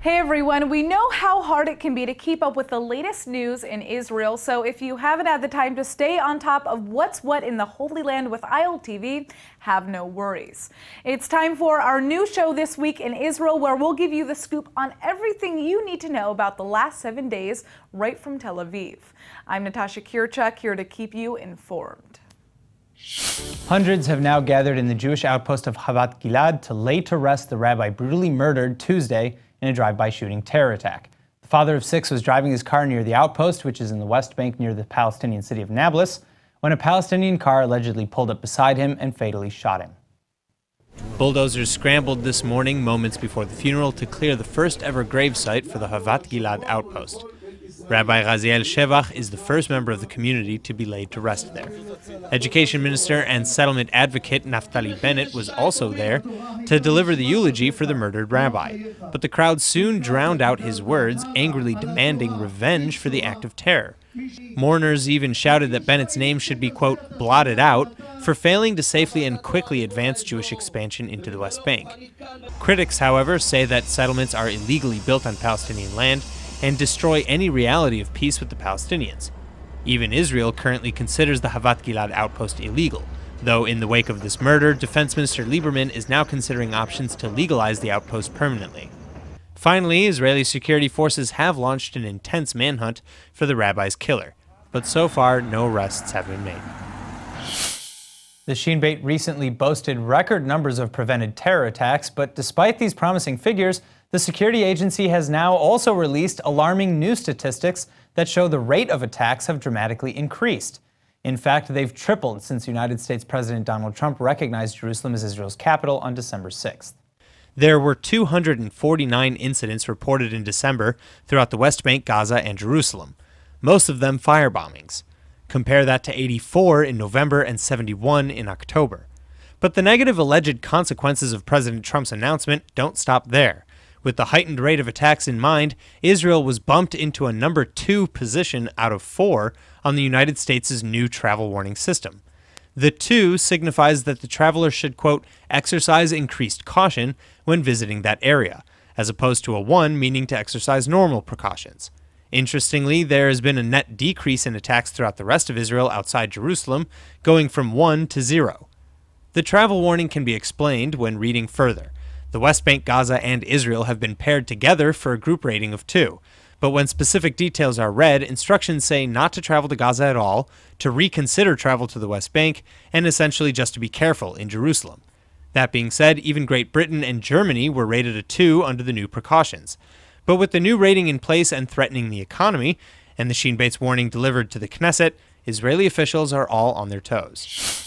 Hey everyone, we know how hard it can be to keep up with the latest news in Israel, so if you haven't had the time to stay on top of what's what in the Holy Land with ILTV, have no worries. It's time for our new show this week in Israel, where we'll give you the scoop on everything you need to know about the last 7 days right from Tel Aviv. I'm Natasha Kirchuk, here to keep you informed. Hundreds have now gathered in the Jewish outpost of Havat Gilad to lay to rest the rabbi brutally murdered Tuesday in a drive-by shooting terror attack. The father of 6 was driving his car near the outpost, which is in the West Bank near the Palestinian city of Nablus, when a Palestinian car allegedly pulled up beside him and fatally shot him. Bulldozers scrambled this morning, moments before the funeral, to clear the first ever gravesite for the Havat Gilad outpost. Rabbi Raziel Shevach is the first member of the community to be laid to rest there. Education Minister and settlement advocate Naftali Bennett was also there to deliver the eulogy for the murdered rabbi. But the crowd soon drowned out his words, angrily demanding revenge for the act of terror. Mourners even shouted that Bennett's name should be, quote, blotted out for failing to safely and quickly advance Jewish expansion into the West Bank. Critics, however, say that settlements are illegally built on Palestinian land and destroy any reality of peace with the Palestinians. Even Israel currently considers the Havat Gilad outpost illegal, though in the wake of this murder, Defense Minister Lieberman is now considering options to legalize the outpost permanently. Finally, Israeli security forces have launched an intense manhunt for the rabbi's killer, but so far no arrests have been made. The Shin Bet recently boasted record numbers of prevented terror attacks, but despite these promising figures, the security agency has now also released alarming new statistics that show the rate of attacks have dramatically increased. In fact, they've tripled since United States President Donald Trump recognized Jerusalem as Israel's capital on December 6th. There were 249 incidents reported in December throughout the West Bank, Gaza, and Jerusalem, most of them firebombings. Compare that to 84 in November and 71 in October. But the negative alleged consequences of President Trump's announcement don't stop there. With the heightened rate of attacks in mind, Israel was bumped into a number 2 position out of 4 on the United States' new travel warning system. The 2 signifies that the traveler should, quote, exercise increased caution when visiting that area, as opposed to a 1 meaning to exercise normal precautions. Interestingly, there has been a net decrease in attacks throughout the rest of Israel outside Jerusalem, going from 1 to 0. The travel warning can be explained when reading further. The West Bank, Gaza, and Israel have been paired together for a group rating of 2. But when specific details are read, instructions say not to travel to Gaza at all, to reconsider travel to the West Bank, and essentially just to be careful in Jerusalem. That being said, even Great Britain and Germany were rated a 2 under the new precautions. But with the new rating in place and threatening the economy, and the Shin Bet's warning delivered to the Knesset, Israeli officials are all on their toes.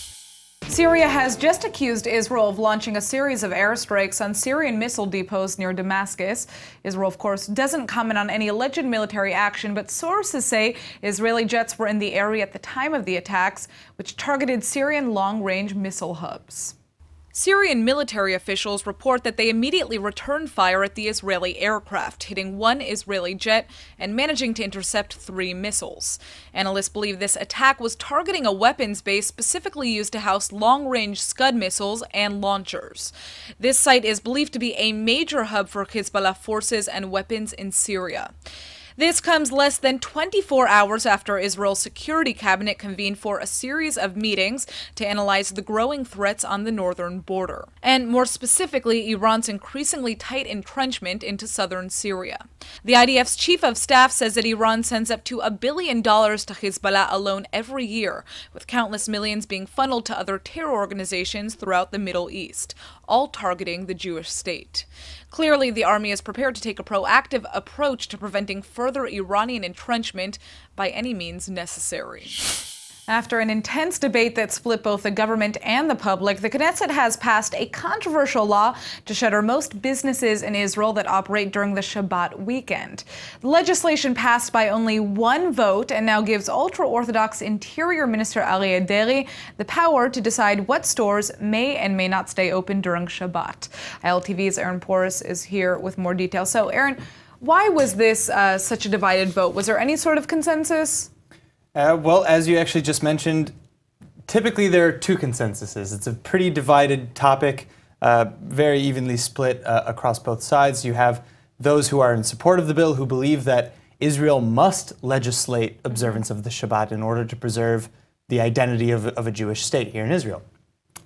Syria has just accused Israel of launching a series of airstrikes on Syrian missile depots near Damascus. Israel, of course, doesn't comment on any alleged military action, but sources say Israeli jets were in the area at the time of the attacks, which targeted Syrian long-range missile hubs. Syrian military officials report that they immediately returned fire at the Israeli aircraft, hitting 1 Israeli jet and managing to intercept 3 missiles. Analysts believe this attack was targeting a weapons base specifically used to house long-range Scud missiles and launchers. This site is believed to be a major hub for Hezbollah forces and weapons in Syria. This comes less than 24 hours after Israel's security cabinet convened for a series of meetings to analyze the growing threats on the northern border, and more specifically, Iran's increasingly tight entrenchment into southern Syria. The IDF's chief of staff says that Iran sends up to $1 billion to Hezbollah alone every year, with countless millions being funneled to other terror organizations throughout the Middle East, all targeting the Jewish state. Clearly, the army is prepared to take a proactive approach to preventing further Iranian entrenchment by any means necessary. After an intense debate that split both the government and the public, the Knesset has passed a controversial law to shutter most businesses in Israel that operate during the Shabbat weekend. The legislation passed by only 1 vote and now gives ultra-Orthodox Interior Minister Aryeh Deri the power to decide what stores may and may not stay open during Shabbat. ILTV's Aaron Porras is here with more details. So, Aaron, why was this such a divided vote? Was there any sort of consensus? Well, as you actually just mentioned, typically there are 2 consensuses. It's a pretty divided topic, very evenly split across both sides. You have those who are in support of the bill, who believe that Israel must legislate observance of the Shabbat in order to preserve the identity of a Jewish state here in Israel.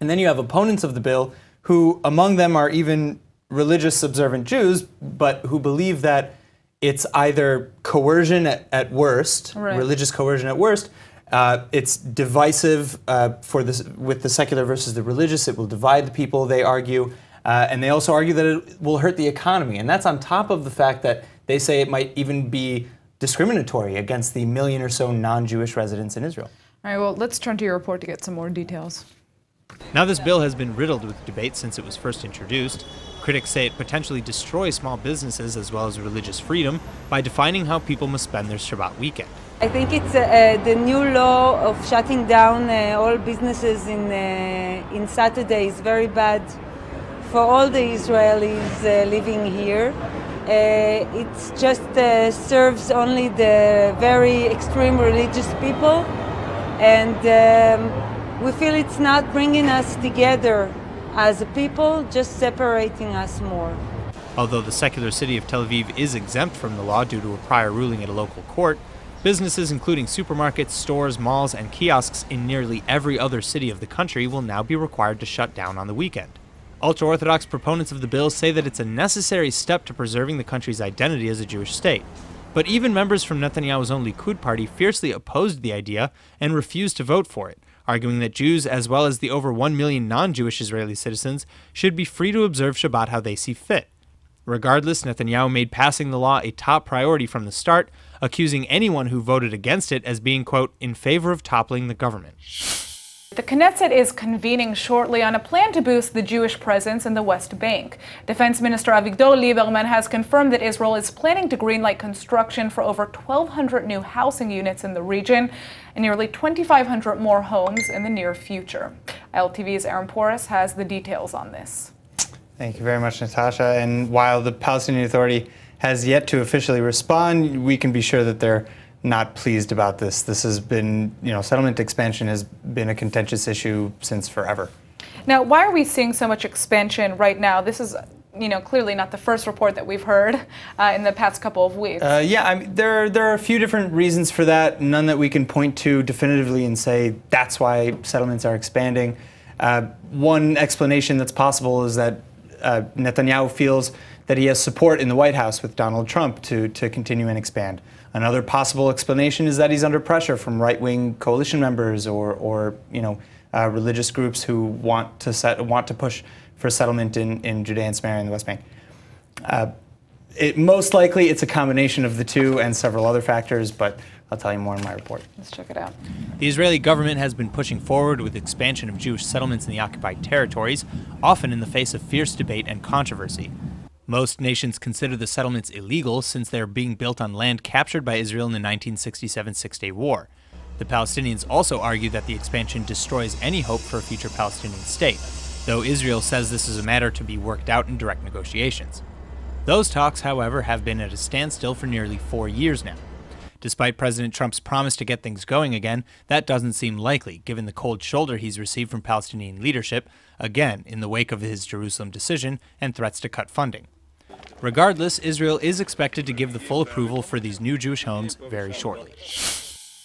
And then you have opponents of the bill who, among them, are even religious observant Jews, but who believe that it's either coercion at worst, religious coercion at worst. It's divisive with the secular versus the religious. It will divide the people, they argue. And they also argue that it will hurt the economy. And that's on top of the fact that they say it might even be discriminatory against the million or so non-Jewish residents in Israel. All right, well, let's turn to your report to get some more details. Now, this bill has been riddled with debate since it was first introduced. Critics say it potentially destroys small businesses as well as religious freedom by defining how people must spend their Shabbat weekend. I think it's the new law of shutting down all businesses in Saturday is very bad for all the Israelis living here. It just serves only the very extreme religious people, and we feel it's not bringing us together as a people, just separating us more. Although the secular city of Tel Aviv is exempt from the law due to a prior ruling at a local court, businesses including supermarkets, stores, malls, and kiosks in nearly every other city of the country will now be required to shut down on the weekend. Ultra-Orthodox proponents of the bill say that it's a necessary step to preserving the country's identity as a Jewish state. But even members from Netanyahu's own Likud party fiercely opposed the idea and refused to vote for it, arguing that Jews, as well as the over 1 million non-Jewish Israeli citizens, should be free to observe Shabbat how they see fit. Regardless, Netanyahu made passing the law a top priority from the start, accusing anyone who voted against it as being, quote, in favor of toppling the government. The Knesset is convening shortly on a plan to boost the Jewish presence in the West Bank. Defense Minister Avigdor Lieberman has confirmed that Israel is planning to greenlight construction for over 1,200 new housing units in the region and nearly 2,500 more homes in the near future. ILTV's Aaron Porras has the details on this. Thank you very much, Natasha. And while the Palestinian Authority has yet to officially respond, we can be sure that they're not pleased about this. This has been, settlement expansion has been a contentious issue since forever. Now, why are we seeing so much expansion right now? This is, clearly not the first report that we've heard in the past couple of weeks. There are a few different reasons for that, none that we can point to definitively and say that's why settlements are expanding. One explanation that's possible is that Netanyahu feels that he has support in the White House with Donald Trump to continue and expand. Another possible explanation is that he's under pressure from right-wing coalition members or religious groups who want to push for settlement in Judea and Samaria and the West Bank. Most likely, it's a combination of the two and several other factors, but I'll tell you more in my report. Let's check it out. The Israeli government has been pushing forward with expansion of Jewish settlements in the occupied territories, often in the face of fierce debate and controversy. Most nations consider the settlements illegal since they are being built on land captured by Israel in the 1967 Six-Day War. The Palestinians also argue that the expansion destroys any hope for a future Palestinian state, though Israel says this is a matter to be worked out in direct negotiations. Those talks, however, have been at a standstill for nearly 4 years now. Despite President Trump's promise to get things going again, that doesn't seem likely, given the cold shoulder he's received from Palestinian leadership, again in the wake of his Jerusalem decision and threats to cut funding. Regardless, Israel is expected to give the full approval for these new Jewish homes very shortly.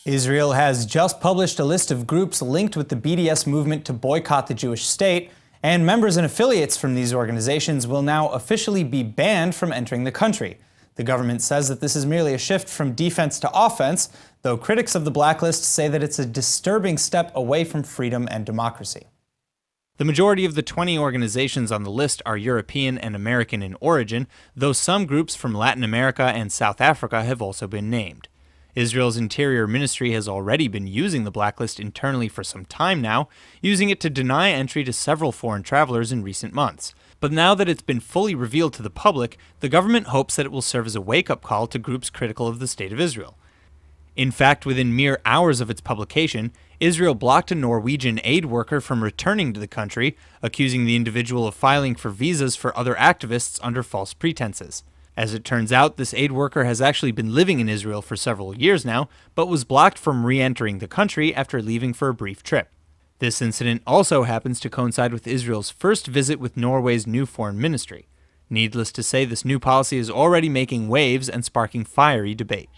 Israel has just published a list of groups linked with the BDS movement to boycott the Jewish state, and members and affiliates from these organizations will now officially be banned from entering the country. The government says that this is merely a shift from defense to offense, though critics of the blacklist say that it's a disturbing step away from freedom and democracy. The majority of the 20 organizations on the list are European and American in origin, though some groups from Latin America and South Africa have also been named. Israel's Interior Ministry has already been using the blacklist internally for some time now, using it to deny entry to several foreign travelers in recent months. But now that it's been fully revealed to the public, the government hopes that it will serve as a wake-up call to groups critical of the State of Israel. In fact, within mere hours of its publication, Israel blocked a Norwegian aid worker from returning to the country, accusing the individual of filing for visas for other activists under false pretenses. As it turns out, this aid worker has actually been living in Israel for several years now, but was blocked from re-entering the country after leaving for a brief trip. This incident also happens to coincide with Israel's first visit with Norway's new foreign ministry. Needless to say, this new policy is already making waves and sparking fiery debate.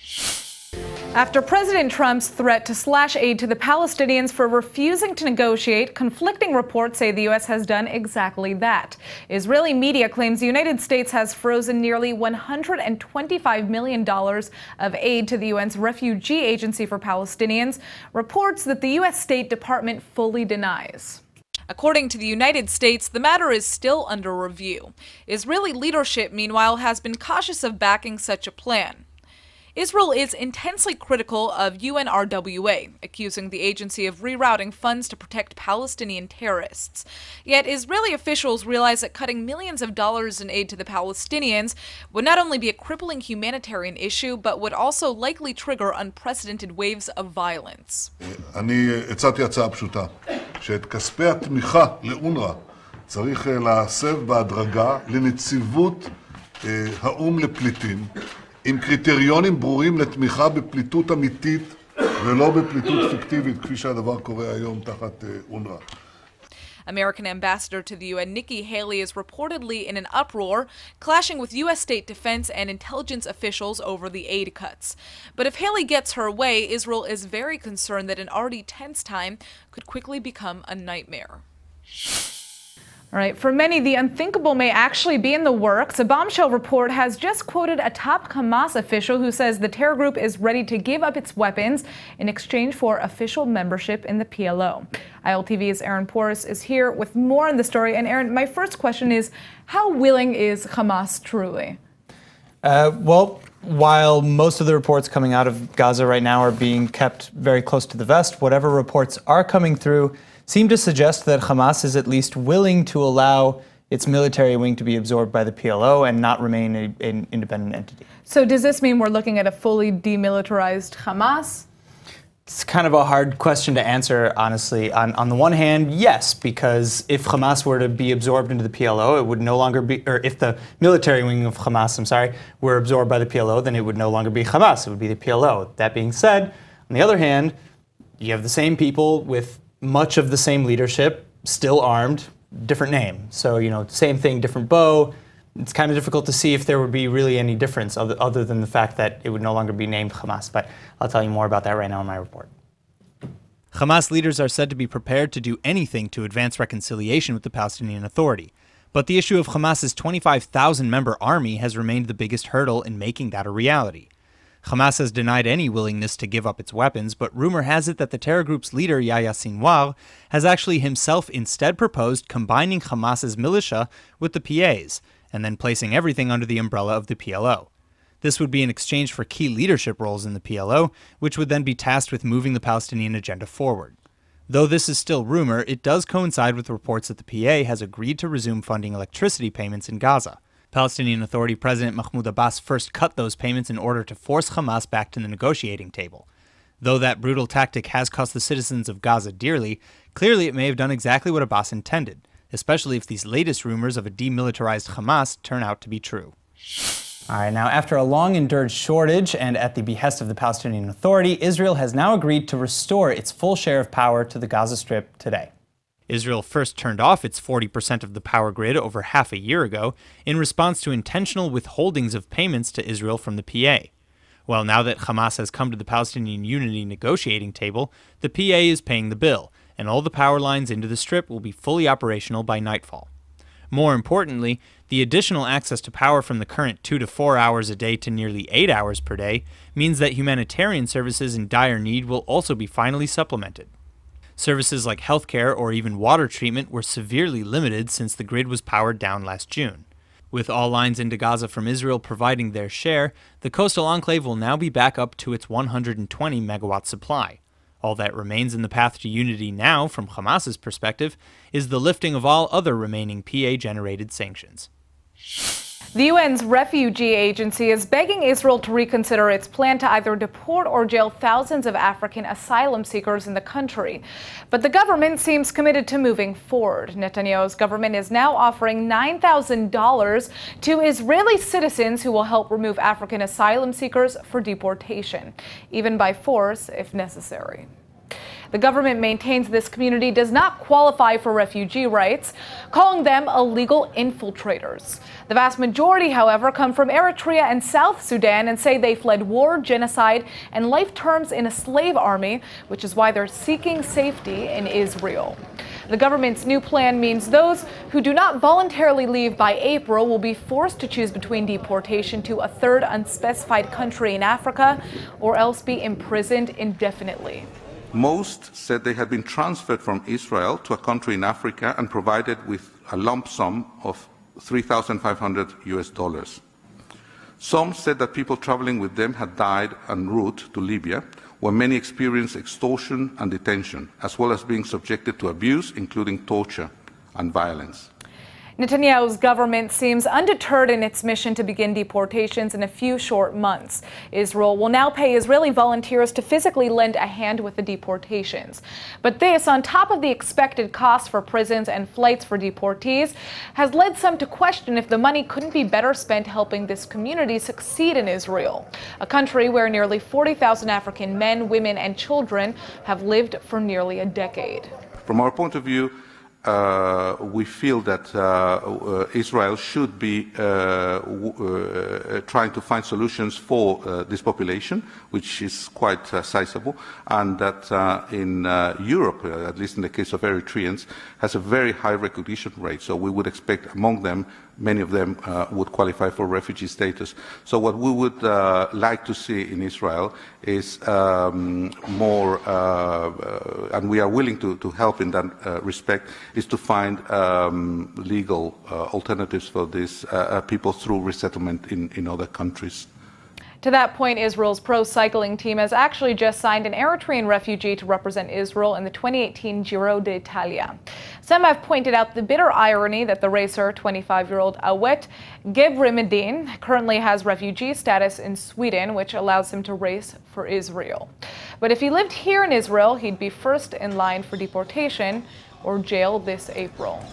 After President Trump's threat to slash aid to the Palestinians for refusing to negotiate, conflicting reports say the U.S. has done exactly that. Israeli media claims the United States has frozen nearly $125 million of aid to the UN's Refugee Agency for Palestinians, reports that the U.S. State Department fully denies. According to the United States, the matter is still under review. Israeli leadership, meanwhile, has been cautious of backing such a plan. Israel is intensely critical of UNRWA, accusing the agency of rerouting funds to protect Palestinian terrorists. Yet Israeli officials realize that cutting millions of dollars in aid to the Palestinians would not only be a crippling humanitarian issue, but would also likely trigger unprecedented waves of violence. אני הצעתי הצעה פשוטה, שאת כספי התמיכה לאונר"א צריך להסב בהדרגה לנציבות האו"ם לפליטים, עם קריטריונים ברורים לתמיכה בפליטות אמיתית ולא בפליטות פיקטיבית, כפי שהדבר קורה היום תחת אונר"א. American ambassador to the UN Nikki Haley is reportedly in an uproar, clashing with U.S. state defense and intelligence officials over the aid cuts. But if Haley gets her way, Israel is very concerned that an already tense time could quickly become a nightmare. All right, for many, the unthinkable may actually be in the works. A bombshell report has just quoted a top Hamas official who says the terror group is ready to give up its weapons in exchange for official membership in the PLO. ILTV's Aaron Porras is here with more on the story. And Aaron, my first question is, how willing is Hamas truly? Well, while most of the reports coming out of Gaza right now are being kept very close to the vest, whatever reports are coming through seem to suggest that Hamas is at least willing to allow its military wing to be absorbed by the PLO and not remain an independent entity. So does this mean we're looking at a fully demilitarized Hamas? It's kind of a hard question to answer, honestly. On the one hand, yes, because if Hamas were to be absorbed into the PLO, it would no longer be, or if the military wing of Hamas, were absorbed by the PLO, then it would no longer be Hamas, it would be the PLO. That being said, on the other hand, you have the same people with much of the same leadership, still armed, different name. So, same thing, different bow. It's kind of difficult to see if there would be really any difference other than the fact that it would no longer be named Hamas. But I'll tell you more about that right now in my report. Hamas leaders are said to be prepared to do anything to advance reconciliation with the Palestinian Authority. But the issue of Hamas's 25,000-member army has remained the biggest hurdle in making that a reality. Hamas has denied any willingness to give up its weapons, but rumor has it that the terror group's leader, Yahya Sinwar, has actually himself instead proposed combining Hamas's militia with the PA's, and then placing everything under the umbrella of the PLO. This would be in exchange for key leadership roles in the PLO, which would then be tasked with moving the Palestinian agenda forward. Though this is still rumor, it does coincide with reports that the PA has agreed to resume funding electricity payments in Gaza. Palestinian Authority President Mahmoud Abbas first cut those payments in order to force Hamas back to the negotiating table. Though that brutal tactic has cost the citizens of Gaza dearly, clearly it may have done exactly what Abbas intended, especially if these latest rumors of a demilitarized Hamas turn out to be true. All right, now after a long-endured shortage and at the behest of the Palestinian Authority, Israel has now agreed to restore its full share of power to the Gaza Strip today. Israel first turned off its 40% of the power grid over half a year ago in response to intentional withholdings of payments to Israel from the PA. Well, now that Hamas has come to the Palestinian Unity negotiating table, the PA is paying the bill, and all the power lines into the Strip will be fully operational by nightfall. More importantly, the additional access to power from the current 2 to 4 hours a day to nearly 8 hours per day means that humanitarian services in dire need will also be finally supplemented. Services like healthcare or even water treatment were severely limited since the grid was powered down last June. With all lines into Gaza from Israel providing their share, the coastal enclave will now be back up to its 120 megawatt supply. All that remains in the path to unity now, from Hamas's perspective, is the lifting of all other remaining PA-generated sanctions. The UN's Refugee Agency is begging Israel to reconsider its plan to either deport or jail thousands of African asylum seekers in the country. But the government seems committed to moving forward. Netanyahu's government is now offering $9,000 to Israeli citizens who will help remove African asylum seekers for deportation, even by force if necessary. The government maintains this community does not qualify for refugee rights, calling them illegal infiltrators. The vast majority, however, come from Eritrea and South Sudan and say they fled war, genocide, and life terms in a slave army, which is why they're seeking safety in Israel. The government's new plan means those who do not voluntarily leave by April will be forced to choose between deportation to a third unspecified country in Africa or else be imprisoned indefinitely. Most said they had been transferred from Israel to a country in Africa and provided with a lump sum of $3,500. Some said that people traveling with them had died en route to Libya, where many experienced extortion and detention, as well as being subjected to abuse, including torture and violence. Netanyahu's government seems undeterred in its mission to begin deportations in a few short months. Israel will now pay Israeli volunteers to physically lend a hand with the deportations. But this, on top of the expected costs for prisons and flights for deportees, has led some to question if the money couldn't be better spent helping this community succeed in Israel, a country where nearly 40,000 African men, women, and children have lived for nearly a decade. From our point of view, we feel that Israel should be trying to find solutions for this population, which is quite sizable, and that in Europe, at least in the case of Eritreans, has a very high recognition rate. So we would expect among them, many of them would qualify for refugee status. So what we would like to see in Israel is more, and we are willing to help in that respect, is to find legal alternatives for these people through resettlement in other countries. To that point, Israel's pro cycling team has actually just signed an Eritrean refugee to represent Israel in the 2018 Giro d'Italia. Some have pointed out the bitter irony that the racer, 25-year-old Awet Gebremedin, currently has refugee status in Sweden, which allows him to race for Israel. But if he lived here in Israel, he'd be first in line for deportation or jail this April.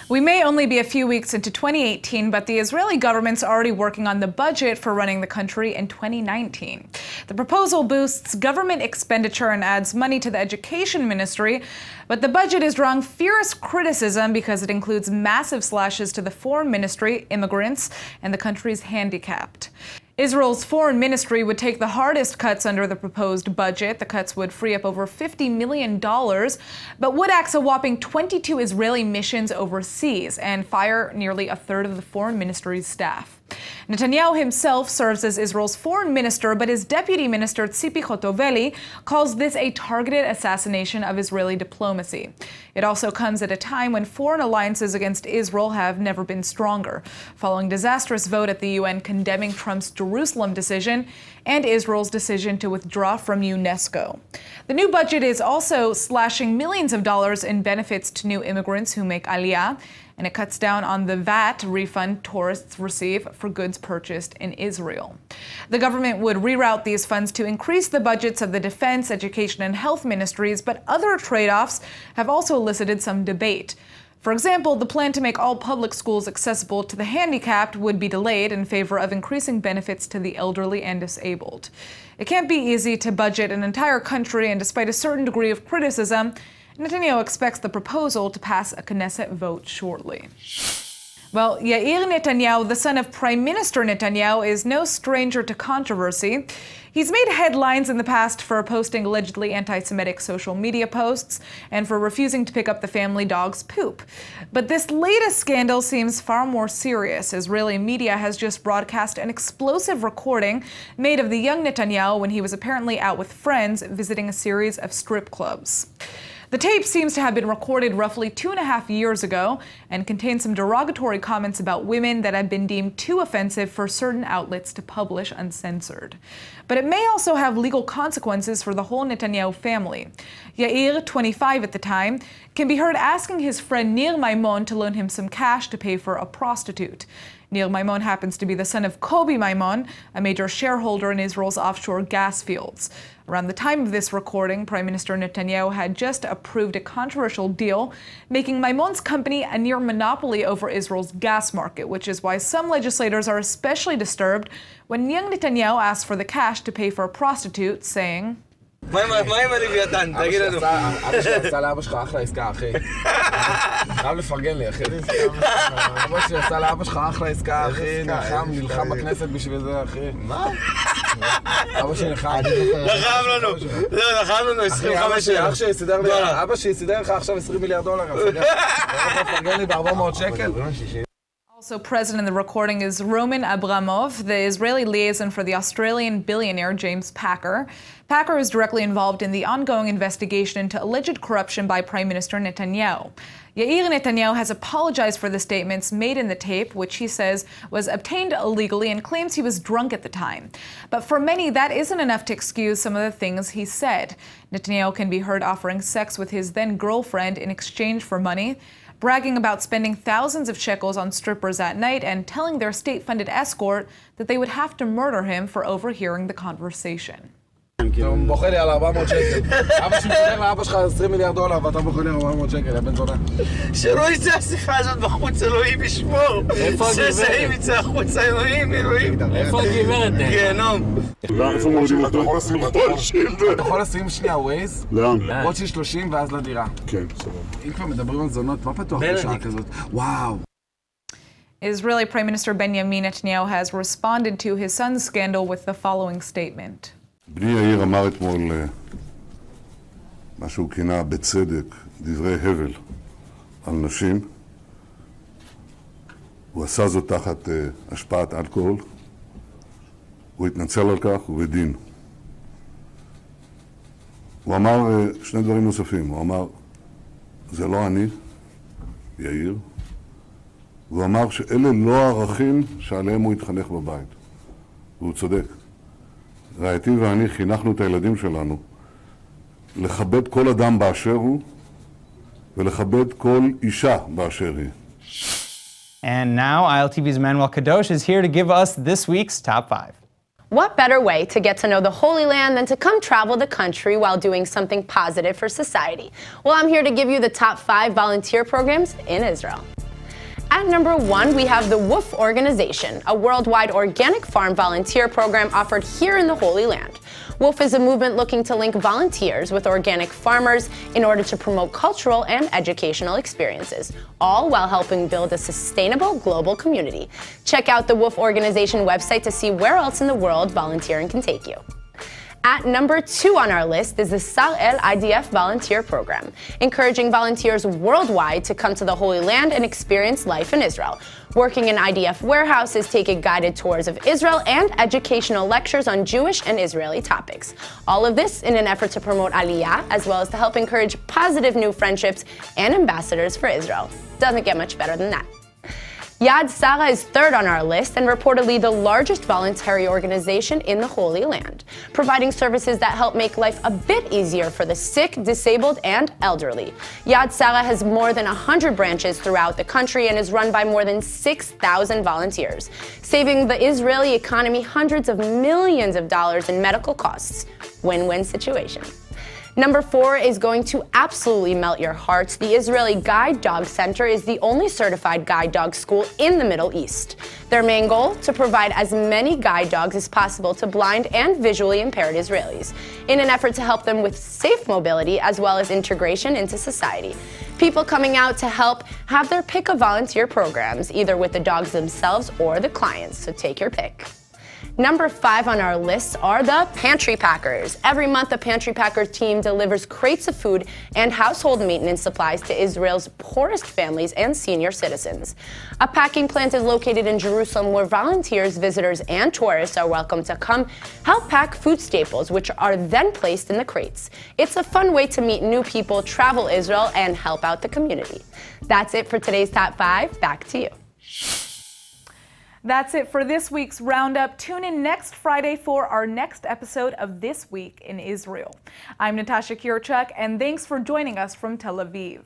We may only be a few weeks into 2018, but the Israeli government's already working on the budget for running the country in 2019. The proposal boosts government expenditure and adds money to the education ministry, but the budget is drawing fierce criticism because it includes massive slashes to the foreign ministry, immigrants, and the country's handicapped. Israel's foreign ministry would take the hardest cuts under the proposed budget. The cuts would free up over $50 million, but would axe a whopping 22 Israeli missions overseas and fire nearly a third of the foreign ministry's staff. Netanyahu himself serves as Israel's foreign minister, but his deputy minister, Tzipi Hotovely, calls this a targeted assassination of Israeli diplomacy. It also comes at a time when foreign alliances against Israel have never been stronger, following disastrous vote at the UN condemning Trump's Jerusalem decision and Israel's decision to withdraw from UNESCO. The new budget is also slashing millions of dollars in benefits to new immigrants who make aliyah, and it cuts down on the VAT refund tourists receive for goods purchased in Israel. The government would reroute these funds to increase the budgets of the defense, education, and health ministries, but other trade-offs have also elicited some debate. For example, the plan to make all public schools accessible to the handicapped would be delayed in favor of increasing benefits to the elderly and disabled. It can't be easy to budget an entire country, and despite a certain degree of criticism, Netanyahu expects the proposal to pass a Knesset vote shortly. Well, Yair Netanyahu, the son of Prime Minister Netanyahu, is no stranger to controversy. He's made headlines in the past for posting allegedly anti-Semitic social media posts and for refusing to pick up the family dog's poop. But this latest scandal seems far more serious. Israeli media has just broadcast an explosive recording made of the young Netanyahu when he was apparently out with friends visiting a series of strip clubs. The tape seems to have been recorded roughly 2.5 years ago and contains some derogatory comments about women that have been deemed too offensive for certain outlets to publish uncensored. But it may also have legal consequences for the whole Netanyahu family. Yair, 25 at the time, can be heard asking his friend Nir Maimon to loan him some cash to pay for a prostitute. Nir Maimon happens to be the son of Kobi Maimon, a major shareholder in Israel's offshore gas fields. Around the time of this recording, Prime Minister Netanyahu had just approved a controversial deal, making Maimon's company a near monopoly over Israel's gas market, which is why some legislators are especially disturbed when young Netanyahu asks for the cash to pay for a prostitute, saying, מה עם הלוויתן? תגיד לנו. אבא שלי עשה לאבא שלך אחלה עסקה, אחי. חייב לפרגן לי, אחי. אבא שלי עשה לאבא שלך אחלה עסקה, אחי. נלחם בכנסת בשביל זה, אחי. מה? אבא שלי נלחם. לחם לנו 25 אלף. אח שלי סידר לי, אבא שלי סידר לך עכשיו $20 מיליארד. לפרגן לי ב-400 שקל. Also present in the recording is Roman Abramov, the Israeli liaison for the Australian billionaire James Packer. Packer is directly involved in the ongoing investigation into alleged corruption by Prime Minister Netanyahu. Yair Netanyahu has apologized for the statements made in the tape, which he says was obtained illegally, and claims he was drunk at the time. But for many, that isn't enough to excuse some of the things he said. Netanyahu can be heard offering sex with his then-girlfriend in exchange for money, bragging about spending thousands of shekels on strippers at night, and telling their state-funded escort that they would have to murder him for overhearing the conversation. הוא בוכה לי על 400 שקל. אבא שלי סידר לאבא שלך $20 מיליארד ואתה בוכה לי על 400 שקל, הבן זונה. שלא יצא השיחה הזאת בחוץ, אלוהים ישמור. איפה הגברת? ששאים יצא החוץ, אלוהים. איפה הגברת? גיהנום. איפה מודים? אתה יכול לשים אותו על שילדה? אתה יכול לשים שנייה ווייז? לאן? עוד של 30 ואז לדירה. כן, סבבה. אם כבר מדברים על זונות, מה פתוח בשעה כזאת? וואו. Israeli Prime Minister Benjamin Netanyahu has responded to his son's scandal with the following statement. בני יאיר אמר אתמול מה שהוא כינה בצדק דברי הבל על נשים. הוא עשה זאת תחת השפעת אלכוהול. הוא התנצל על כך ובדין. הוא אמר שני דברים נוספים. הוא אמר, זה לא אני, יאיר. והוא אמר שאלה לא הערכים שעליהם הוא התחנך בבית. והוא צודק. רעייתי ואני חינכנו את הילדים שלנו לכבד כל אדם באשר הוא ולכבד כל אישה באשר היא. And now ILTV's Manuel Kadosh is here to give us this week's Top 5. What better way to get to know the Holy Land than to come travel the country while doing something positive for society? Well, I'm here to give you the top 5 volunteer programs in Israel. At number 1, we have the WOOF Organization, a worldwide organic farm volunteer program offered here in the Holy Land. WOOF is a movement looking to link volunteers with organic farmers in order to promote cultural and educational experiences, all while helping build a sustainable global community. Check out the WOOF Organization website to see where else in the world volunteering can take you. At number 2 on our list is the Sar-El IDF Volunteer Program, encouraging volunteers worldwide to come to the Holy Land and experience life in Israel. Working in IDF warehouses, taking guided tours of Israel, and educational lectures on Jewish and Israeli topics. All of this in an effort to promote Aliyah, as well as to help encourage positive new friendships and ambassadors for Israel. Doesn't get much better than that. Yad Sarah is 3rd on our list and reportedly the largest voluntary organization in the Holy Land, providing services that help make life a bit easier for the sick, disabled, and elderly. Yad Sarah has more than 100 branches throughout the country and is run by more than 6,000 volunteers, saving the Israeli economy hundreds of millions of dollars in medical costs. Win-win situation. Number 4 is going to absolutely melt your hearts. The Israeli Guide Dog Center is the only certified guide dog school in the Middle East. Their main goal, to provide as many guide dogs as possible to blind and visually impaired Israelis, in an effort to help them with safe mobility as well as integration into society. People coming out to help have their pick of volunteer programs, either with the dogs themselves or the clients, so take your pick. Number 5 on our list are the Pantry Packers. Every month, the Pantry Packer team delivers crates of food and household maintenance supplies to Israel's poorest families and senior citizens. A packing plant is located in Jerusalem where volunteers, visitors, and tourists are welcome to come help pack food staples, which are then placed in the crates. It's a fun way to meet new people, travel Israel, and help out the community. That's it for today's Top 5. Back to you. That's it for this week's Roundup. Tune in next Friday for our next episode of This Week in Israel. I'm Natasha Kirchuk, and thanks for joining us from Tel Aviv.